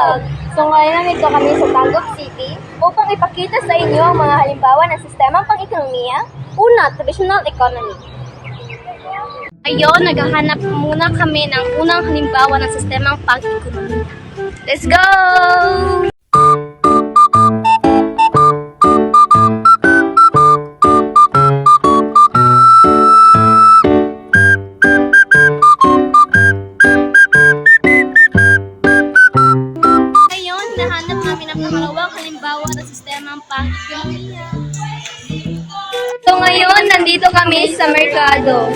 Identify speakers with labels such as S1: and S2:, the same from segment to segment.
S1: vlog! So ngayon nandito kami sa Tagum City upang ipakita sa inyo ang mga halimbawa ng sistemang pang-ekonomiya. Una, traditional economy. Ngayon, naghahanap muna kami ng unang halimbawa ng sistemang pang-ekonomiya. Let's go! Nahanap namin ang pangalawang halimbawa ng sistemang pang-ekonomiya. So ngayon, nandito kami sa merkado.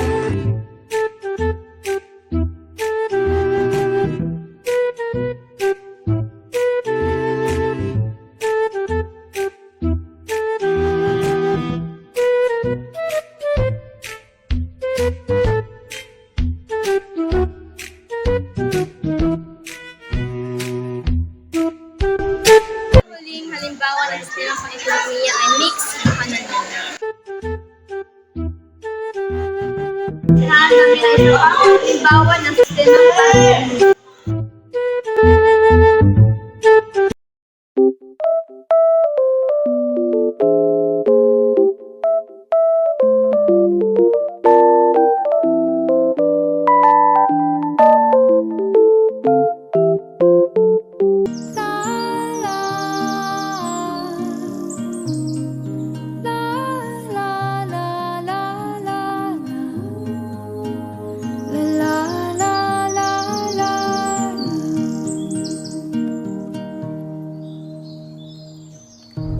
S1: Halimbawa ng sistemang pang-ekonomiya ay mixed economy. Lahat namin ay halimbawa ng sistemang pang-ekonomiya.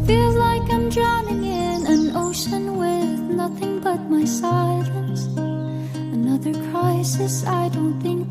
S2: Feels like I'm drowning in an ocean with nothing but my silence. Another crisis, I don't think